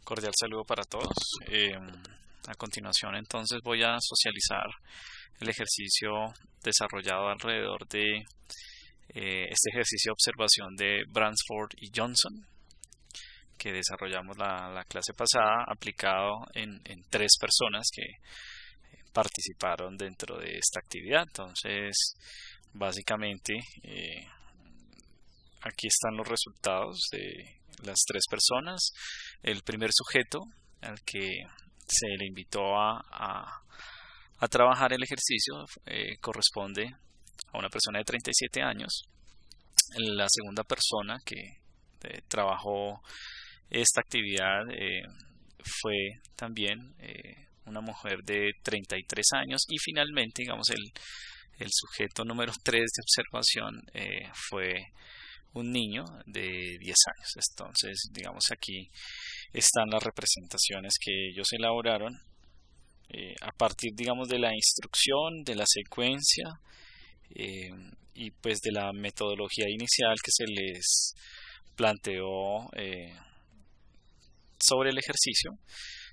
Cordial saludo para todos. A continuación, entonces, voy a socializar el ejercicio desarrollado alrededor de este ejercicio de observación de Bransford y Johnson, que desarrollamos la clase pasada, aplicado en tres personas que participaron dentro de esta actividad. Entonces, básicamente, aquí están los resultados de las tres personas. El primer sujeto al que se le invitó a trabajar el ejercicio corresponde a una persona de 37 años. La segunda persona que trabajó esta actividad fue también una mujer de 33 años, y finalmente, digamos, el sujeto número 3 de observación fue un niño de 10 años. Entonces, digamos, aquí están las representaciones que ellos elaboraron a partir, digamos, de la instrucción, de la secuencia y pues de la metodología inicial que se les planteó sobre el ejercicio.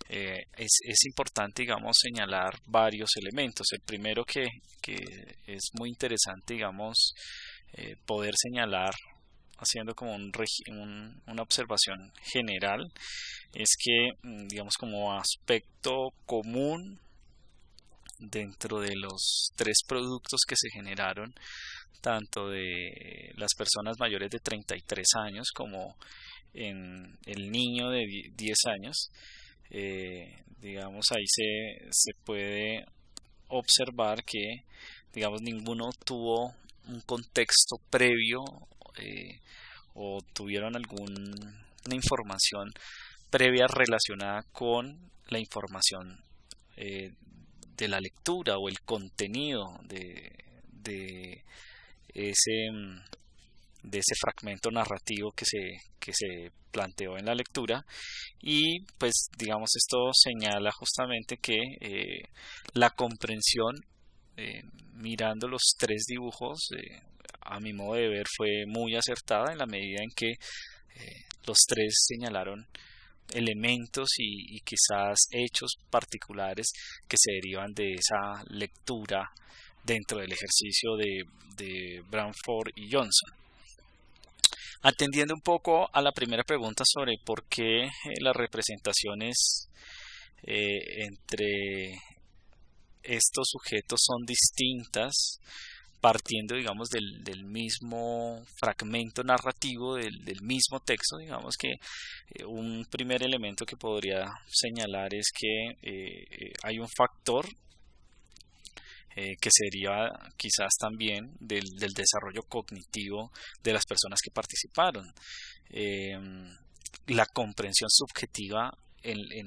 Es importante, digamos, señalar varios elementos. El primero que es muy interesante, digamos, poder señalar haciendo como una observación general, es que, digamos, como aspecto común dentro de los tres productos que se generaron, tanto de las personas mayores de 33 años como en el niño de 10 años, digamos, ahí se puede observar que, digamos, ninguno tuvo un contexto previo o tuvieron alguna información previa relacionada con la información de la lectura o el contenido de ese fragmento narrativo que se planteó en la lectura. Y pues, digamos, esto señala justamente que la comprensión mirando los tres dibujos, a mi modo de ver, fue muy acertada, en la medida en que los tres señalaron elementos y quizás hechos particulares que se derivan de esa lectura dentro del ejercicio de Bransford y Johnson. Atendiendo un poco a la primera pregunta sobre por qué las representaciones entre estos sujetos son distintas, partiendo, digamos, del mismo fragmento narrativo, del mismo texto, digamos que un primer elemento que podría señalar es que hay un factor que se deriva quizás también del desarrollo cognitivo de las personas que participaron. La comprensión subjetiva en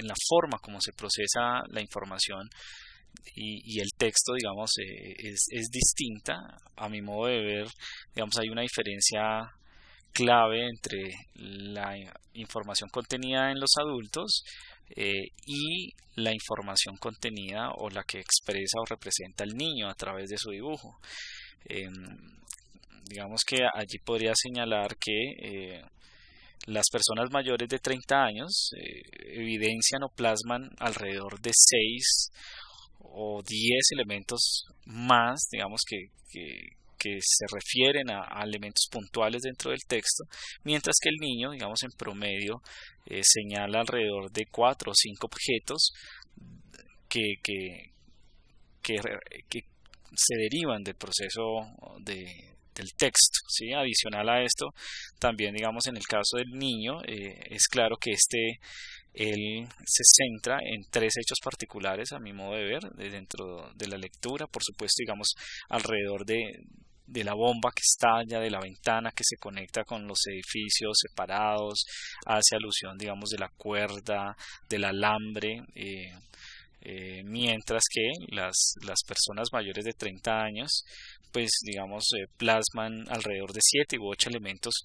la forma como se procesa la información y el texto, digamos, es distinta. A mi modo de ver, digamos, hay una diferencia clave entre la información contenida en los adultos y la información contenida o la que expresa o representa el niño a través de su dibujo. Digamos que allí podría señalar que las personas mayores de 30 años evidencian o plasman alrededor de 6 o 10 elementos más, digamos, que se refieren a elementos puntuales dentro del texto, mientras que el niño, digamos, en promedio señala alrededor de 4 o 5 objetos que se derivan del proceso del texto, ¿sí? Adicional a esto, también, digamos, en el caso del niño, es claro que él se centra en tres hechos particulares, a mi modo de ver, dentro de la lectura. Por supuesto, digamos, alrededor de la bomba que estalla, de la ventana que se conecta con los edificios separados, hace alusión, digamos, de la cuerda, del alambre, mientras que las personas mayores de 30 años, pues, digamos, plasman alrededor de 7 u 8 elementos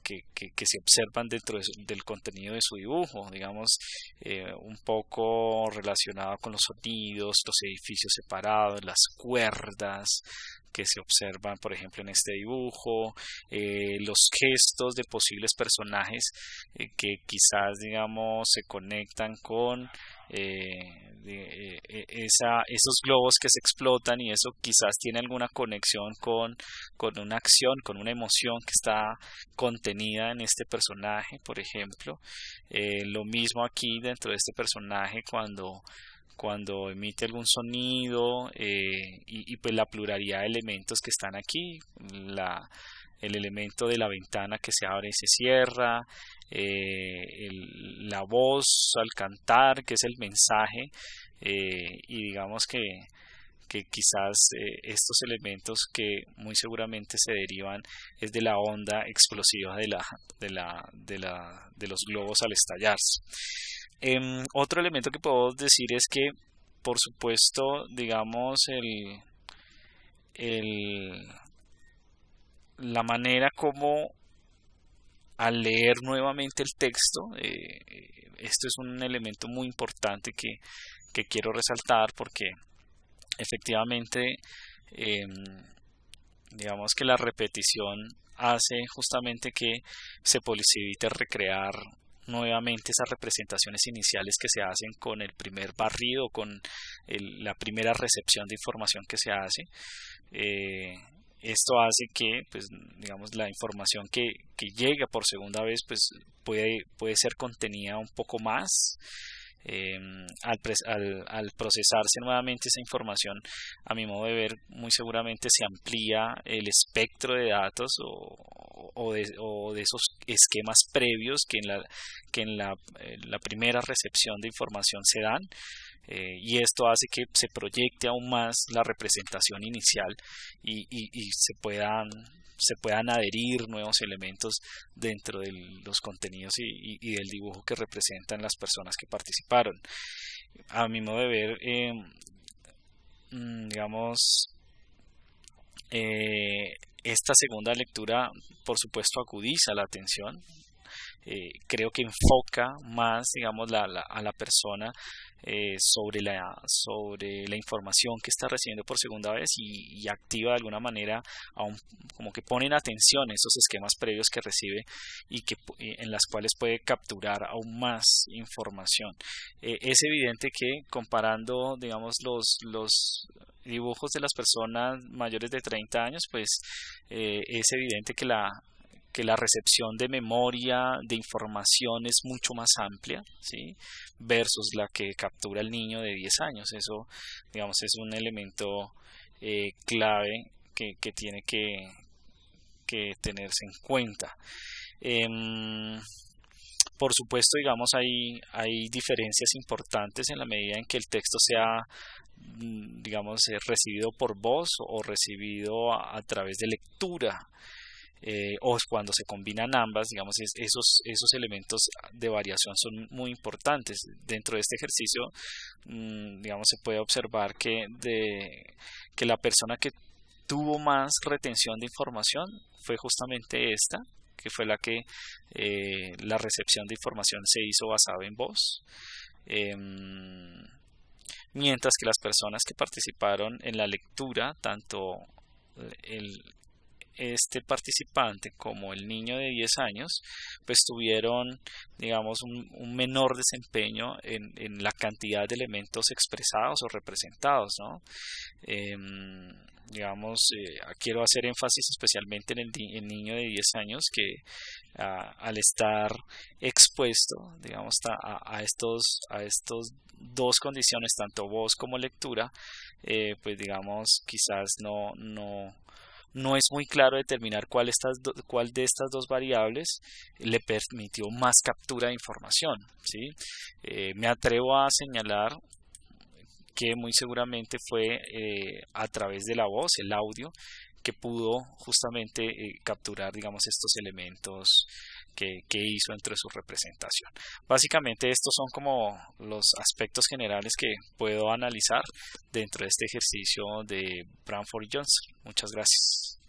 que se observan dentro del contenido de su dibujo, digamos, un poco relacionado con los sonidos, los edificios separados, las cuerdas, que se observan, por ejemplo, en este dibujo, los gestos de posibles personajes que quizás, digamos, se conectan con esos globos que se explotan, y eso quizás tiene alguna conexión con una acción, con una emoción que está contenida en este personaje, por ejemplo. Lo mismo aquí dentro de este personaje cuando emite algún sonido, y pues la pluralidad de elementos que están aquí, el elemento de la ventana que se abre y se cierra, la voz al cantar, que es el mensaje, y digamos que quizás estos elementos que muy seguramente se derivan es de la onda explosiva de los globos al estallarse. Otro elemento que puedo decir es que, por supuesto, digamos, la manera como al leer nuevamente el texto, esto es un elemento muy importante que quiero resaltar, porque efectivamente, digamos que la repetición hace justamente que se posibilite recrear nuevamente esas representaciones iniciales que se hacen con el primer barrido, con la primera recepción de información que se hace. Esto hace que, pues, digamos, la información que llega por segunda vez, pues, puede ser contenida un poco más. Al procesarse nuevamente esa información, a mi modo de ver, muy seguramente se amplía el espectro de datos o de esos esquemas previos que en la primera recepción de información se dan, y esto hace que se proyecte aún más la representación inicial y se puedan adherir nuevos elementos dentro de los contenidos y del dibujo que representan las personas que participaron. A mi modo de ver, digamos, esta segunda lectura, por supuesto, agudiza la atención. Creo que enfoca más, digamos, a la persona sobre la información que está recibiendo por segunda vez, y activa de alguna manera, como que pone en atención esos esquemas previos que recibe en las cuales puede capturar aún más información. Es evidente que, comparando, digamos, los dibujos de las personas mayores de 30 años, pues es evidente que la recepción de memoria, de información, es mucho más amplia, ¿sí?, versus la que captura el niño de 10 años. Eso, digamos, es un elemento clave que tiene que tenerse en cuenta. Por supuesto, digamos, hay diferencias importantes en la medida en que el texto sea, digamos, recibido por voz o recibido a través de lectura. O cuando se combinan ambas, digamos, esos elementos de variación son muy importantes. Dentro de este ejercicio, digamos, se puede observar que la persona que tuvo más retención de información fue justamente esta, que fue la recepción de información se hizo basada en voz. Mientras que las personas que participaron en la lectura, tanto este participante como el niño de 10 años, pues tuvieron, digamos, un menor desempeño en la cantidad de elementos expresados o representados, ¿no? Digamos, quiero hacer énfasis especialmente en el niño de 10 años, que al estar expuesto, digamos, a estos dos condiciones, tanto voz como lectura, pues digamos, quizás no es muy claro determinar cuál de estas dos variables le permitió más captura de información, ¿sí? Me atrevo a señalar que muy seguramente fue a través de la voz, el audio, que pudo justamente capturar, digamos, estos elementos que hizo entre su representación. Básicamente estos son como los aspectos generales que puedo analizar dentro de este ejercicio de Branford y Johnson. Muchas gracias.